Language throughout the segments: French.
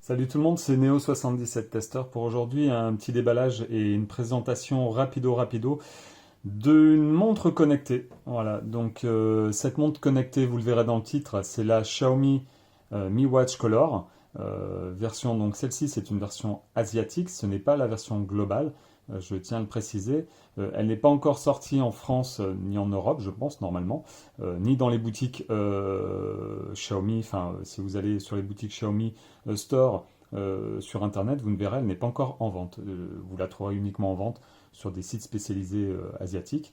Salut tout le monde, c'est Neo77 Tester pour aujourd'hui un petit déballage et une présentation rapido d'une montre connectée. Voilà, donc cette montre connectée, vous le verrez dans le titre, c'est la Xiaomi Mi Watch Color. Version, donc celle-ci c'est une version asiatique, ce n'est pas la version globale, je tiens à le préciser. Elle n'est pas encore sortie en France ni en Europe, je pense, normalement, ni dans les boutiques Xiaomi. Enfin, si vous allez sur les boutiques Xiaomi Store sur Internet, vous ne verrez, elle n'est pas encore en vente. Vous la trouverez uniquement en vente sur des sites spécialisés asiatiques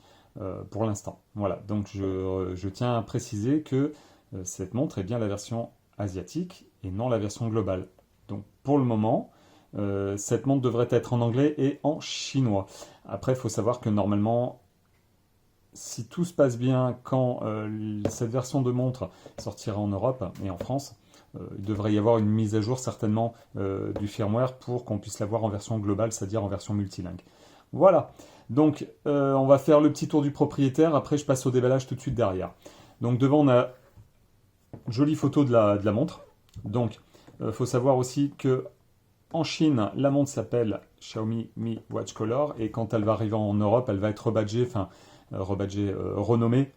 pour l'instant. Voilà, donc je tiens à préciser que cette montre est bien la version asiatique et non la version globale. Donc pour le moment, cette montre devrait être en anglais et en chinois. Après, il faut savoir que normalement, si tout se passe bien, quand cette version de montre sortira en Europe et en France, il devrait y avoir une mise à jour certainement du firmware pour qu'on puisse l'avoir en version globale, c'est-à-dire en version multilingue. Voilà, donc on va faire le petit tour du propriétaire, après je passe au déballage tout de suite derrière. Donc devant on a une jolie photo de la montre. Donc il faut savoir aussi que en Chine, la montre s'appelle Xiaomi Mi Watch Color et quand elle va arriver en Europe, elle va être rebadgée, renommée.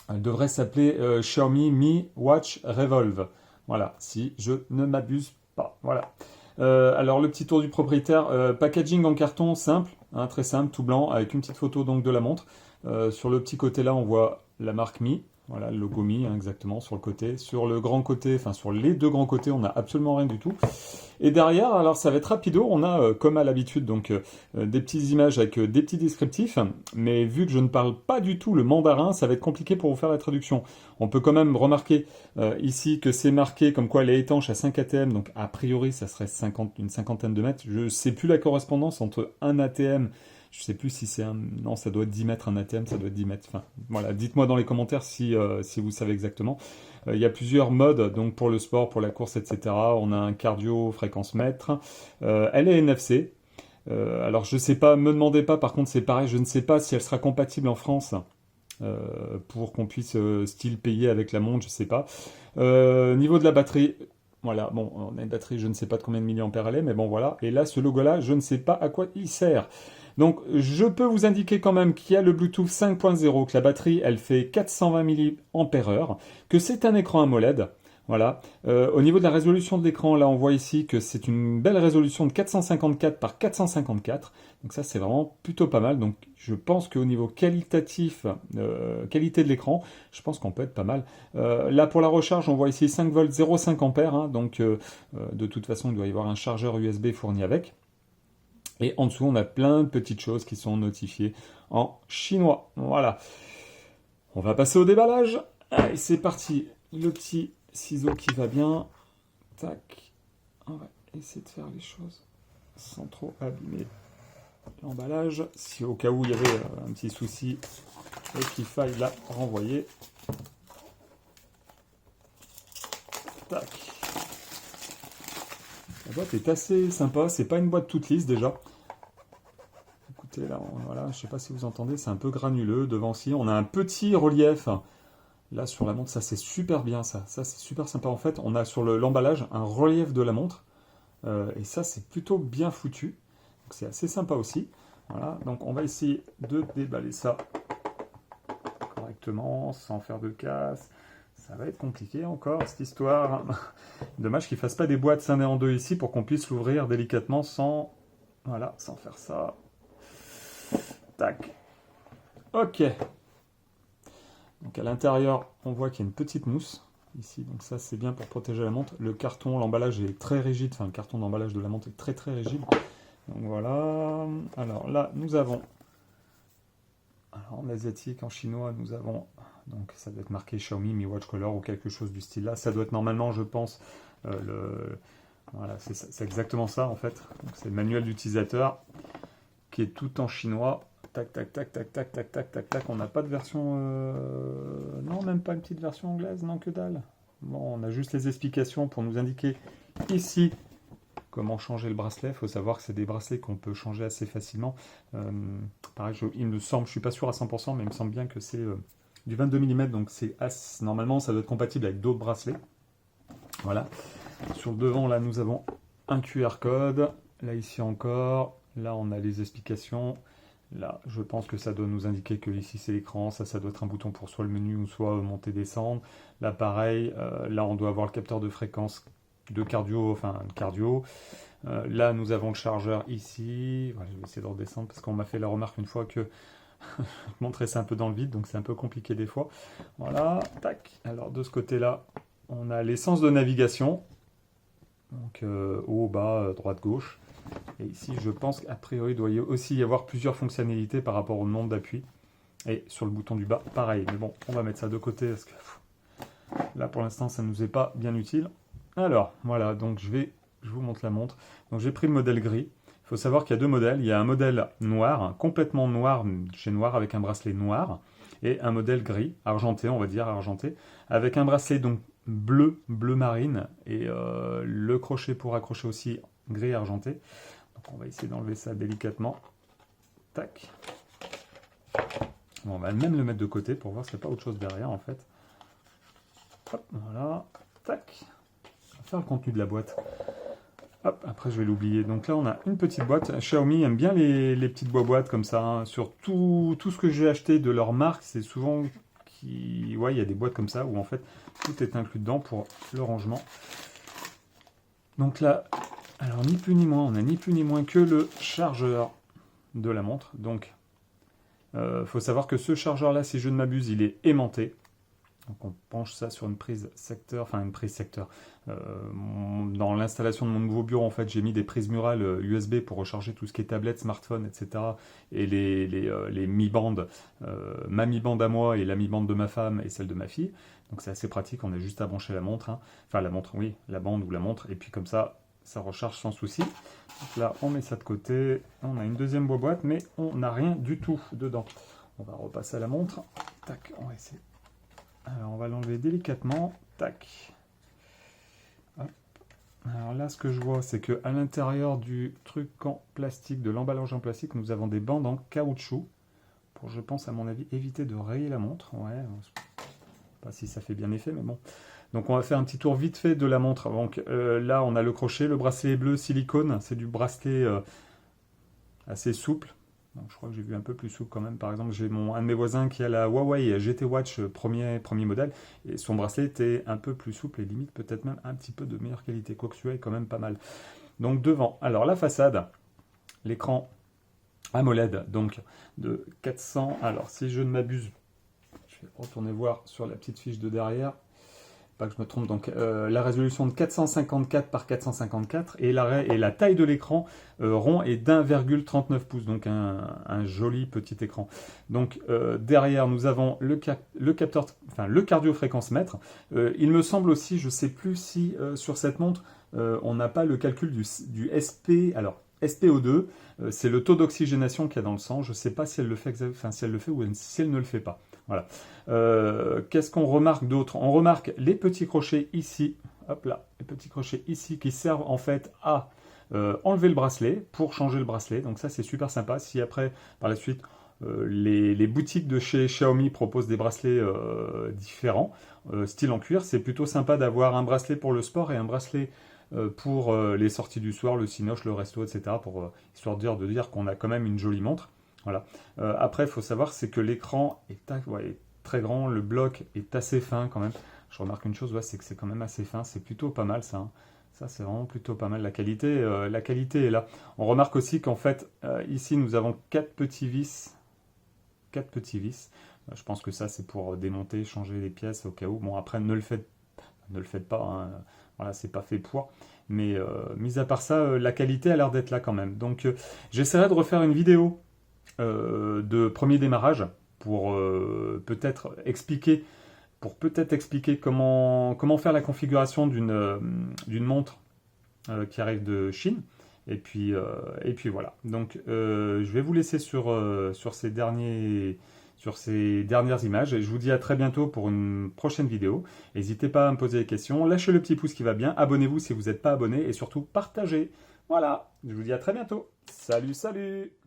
Elle devrait s'appeler Xiaomi Mi Watch Revolve. Voilà, si je ne m'abuse pas. Voilà. Alors le petit tour du propriétaire, packaging en carton simple, hein, très simple, tout blanc, avec une petite photo donc de la montre. Sur le petit côté là, on voit la marque Mi. Voilà, le logo Mi, hein, exactement, sur le côté. Sur le grand côté, enfin sur les deux grands côtés, on n'a absolument rien du tout. Et derrière, alors ça va être rapido, on a comme à l'habitude donc des petites images avec des petits descriptifs, mais vu que je ne parle pas du tout le mandarin, ça va être compliqué pour vous faire la traduction. On peut quand même remarquer ici que c'est marqué comme quoi elle est étanche à 5 ATM, donc a priori ça serait une cinquantaine de mètres. Je ne sais plus la correspondance entre un ATM. Je sais plus si c'est un... Non, ça doit être 10 mètres un ATM, ça doit être 10 mètres. Enfin, voilà, dites-moi dans les commentaires si vous savez exactement. Il y a plusieurs modes, donc pour le sport, pour la course, etc. On a un cardio fréquence mètre. Elle est NFC. Alors je sais pas, me demandez pas, par contre c'est pareil, je ne sais pas si elle sera compatible en France pour qu'on puisse style payer avec la montre, je sais pas. Niveau de la batterie, voilà, bon, on a une batterie, je ne sais pas de combien de milliampères elle est, mais bon voilà. Et là, ce logo-là, je ne sais pas à quoi il sert. Donc, je peux vous indiquer quand même qu'il y a le Bluetooth 5.0, que la batterie, elle fait 420 mAh, que c'est un écran AMOLED. Voilà. Au niveau de la résolution de l'écran, là, on voit ici que c'est une belle résolution de 454 par 454. Donc ça, c'est vraiment plutôt pas mal. Donc, je pense qu'au niveau qualitatif, qualité de l'écran, je pense qu'on peut être pas mal. Là, pour la recharge, on voit ici 5 volts 0,5 ampères. Hein, donc, de toute façon, il doit y avoir un chargeur USB fourni avec. Et en dessous, on a plein de petites choses qui sont notifiées en chinois. Voilà. On va passer au déballage. Allez, c'est parti. Le petit ciseau qui va bien. Tac. On va essayer de faire les choses sans trop abîmer l'emballage. Si au cas où il y avait un petit souci et qu'il faille la renvoyer. Tac. La boîte est assez sympa. C'est pas une boîte toute lisse déjà. Écoutez, là, voilà, je sais pas si vous entendez, c'est un peu granuleux. Devant ci, on a un petit relief. Là, sur la montre, ça c'est super bien, ça. Ça, c'est super sympa. En fait, on a sur l'emballage un relief de la montre. Et ça, c'est plutôt bien foutu. Donc, c'est assez sympa aussi. Voilà, donc on va essayer de déballer ça correctement, sans faire de casse. Ça va être compliqué encore, cette histoire. Dommage qu'ils ne fassent pas des boîtes scindées en deux ici pour qu'on puisse l'ouvrir délicatement sans... Voilà, sans faire ça. Tac. Ok. Donc à l'intérieur, on voit qu'il y a une petite mousse ici. Donc ça, c'est bien pour protéger la montre. Le carton, l'emballage est très rigide. Enfin, le carton d'emballage de la montre est très très rigide. Donc voilà. Alors là, nous avons... Alors en asiatique, en chinois, nous avons... Donc ça doit être marqué Xiaomi Mi Watch Color ou quelque chose du style là. Ça doit être normalement, je pense, Voilà, c'est exactement ça en fait. C'est le manuel d'utilisateur qui est tout en chinois. Tac, tac, tac, tac, tac, tac, tac, tac, tac. On n'a pas de version... Non, même pas une petite version anglaise, non que dalle. Bon, on a juste les explications pour nous indiquer ici comment changer le bracelet. Il faut savoir que c'est des bracelets qu'on peut changer assez facilement. Pareil, il me semble, je ne suis pas sûr à 100%, mais il me semble bien que c'est du 22 mm, donc normalement ça doit être compatible avec d'autres bracelets. Voilà. Sur le devant, là, nous avons un QR code. Là, ici encore. Là, on a les explications. Là, je pense que ça doit nous indiquer que ici, c'est l'écran. Ça doit être un bouton pour soit le menu ou soit monter, descendre. Là, pareil. Là, on doit avoir le capteur de fréquence de cardio, enfin, cardio. Là, nous avons le chargeur ici. Voilà, je vais essayer de redescendre parce qu'on m'a fait la remarque une fois que je montrais ça un peu dans le vide, donc c'est un peu compliqué des fois. Voilà, tac. Alors, de ce côté-là, on a l'essence de navigation. Donc, haut, bas, droite, gauche. Et ici, je pense qu'a priori, il doit aussi y avoir plusieurs fonctionnalités par rapport au nombre d'appui. Et sur le bouton du bas, pareil. Mais bon, on va mettre ça de côté parce que là, pour l'instant, ça ne nous est pas bien utile. Alors, voilà, donc je vous montre la montre. Donc, j'ai pris le modèle gris. Il faut savoir qu'il y a deux modèles. Il y a un modèle noir, complètement noir, chez noir, avec un bracelet noir. Et un modèle gris, argenté, on va dire argenté, avec un bracelet donc bleu marine. Et le crochet pour accrocher aussi gris argenté. Donc on va essayer d'enlever ça délicatement. Tac. Bon, on va même le mettre de côté pour voir s'il n'y a pas autre chose derrière en fait. Hop, voilà. Tac. On va faire le contenu de la boîte. Hop, après je vais l'oublier. Donc là on a une petite boîte. Xiaomi aime bien les petites boîtes comme ça. Hein. Sur tout ce que j'ai acheté de leur marque, c'est souvent il y a des boîtes comme ça où en fait tout est inclus dedans pour le rangement. Donc là, alors ni plus ni moins, on a ni plus ni moins que le chargeur de la montre. Donc, faut savoir que ce chargeur-là, si je ne m'abuse, il est aimanté. Donc on penche ça sur une prise secteur, enfin une prise secteur. Dans l'installation de mon nouveau bureau, en fait, j'ai mis des prises murales USB pour recharger tout ce qui est tablette, smartphone, etc. Et les mi-bandes, ma mi-bande à moi et la mi-bande de ma femme et celle de ma fille. Donc c'est assez pratique, on a juste à brancher la montre. Hein. Enfin la montre, oui, la bande ou la montre. Et puis comme ça recharge sans souci. Donc là, on met ça de côté. On a une deuxième boîte, mais on n'a rien du tout dedans. On va repasser à la montre. Tac, on va essayer. Alors, on va l'enlever délicatement. Tac. Hop. Alors là, ce que je vois, c'est qu'à l'intérieur du truc en plastique, de l'emballage en plastique, nous avons des bandes en caoutchouc. Pour, je pense, à mon avis, éviter de rayer la montre. Ouais, je sais pas si ça fait bien effet, mais bon. Donc on va faire un petit tour vite fait de la montre. Donc là, on a le crochet, le bracelet bleu silicone. C'est du bracelet assez souple. Donc, je crois que j'ai vu un peu plus souple quand même. Par exemple, j'ai un de mes voisins qui a la Huawei GT Watch premier modèle. Et son bracelet était un peu plus souple et limite peut-être même un petit peu de meilleure qualité. Quoique celui-là est quand même pas mal. Donc devant. Alors la façade, l'écran AMOLED, donc de 400. Alors si je ne m'abuse, je vais retourner voir sur la petite fiche de derrière. Pas que je me trompe, donc la résolution de 454 par 454 et la taille de l'écran rond est d'1,39 pouces, donc un joli petit écran. Donc derrière nous avons le capteur, enfin le cardiofréquence-mètre. Il me semble aussi, je ne sais plus si sur cette montre on n'a pas le calcul du SP, alors SPO2, c'est le taux d'oxygénation qu'il y a dans le sang. Je ne sais pas si elle le fait, si elle le fait ou si elle ne le fait pas. Voilà. Qu'est-ce qu'on remarque d'autre? On remarque les petits crochets ici, hop là, les petits crochets ici qui servent en fait à enlever le bracelet pour changer le bracelet. Donc ça c'est super sympa. Si après, par la suite, les boutiques de chez Xiaomi proposent des bracelets différents, style en cuir, c'est plutôt sympa d'avoir un bracelet pour le sport et un bracelet pour les sorties du soir, le cinoche, le resto, etc. Pour histoire de dire qu'on a quand même une jolie montre. Voilà. Après, il faut savoir, c'est que l'écran est très grand, le bloc est assez fin quand même. Je remarque une chose, c'est que c'est quand même assez fin, c'est plutôt pas mal ça. Hein. Ça, c'est vraiment plutôt pas mal. La qualité est là. On remarque aussi qu'en fait, ici, nous avons 4 petits vis. 4 petits vis. Je pense que ça, c'est pour démonter, changer les pièces au cas où. Bon, après, ne le faites pas. Hein. Voilà, c'est pas fait pour. Mais mis à part ça, la qualité a l'air d'être là quand même. Donc, j'essaierai de refaire une vidéo de premier démarrage pour peut-être expliquer comment faire la configuration d'une montre qui arrive de Chine. Et puis voilà. Donc je vais vous laisser sur ces dernières images. Et je vous dis à très bientôt pour une prochaine vidéo. N'hésitez pas à me poser des questions. Lâchez le petit pouce qui va bien. Abonnez-vous si vous n'êtes pas abonné. Et surtout, partagez. Voilà. Je vous dis à très bientôt. Salut, salut!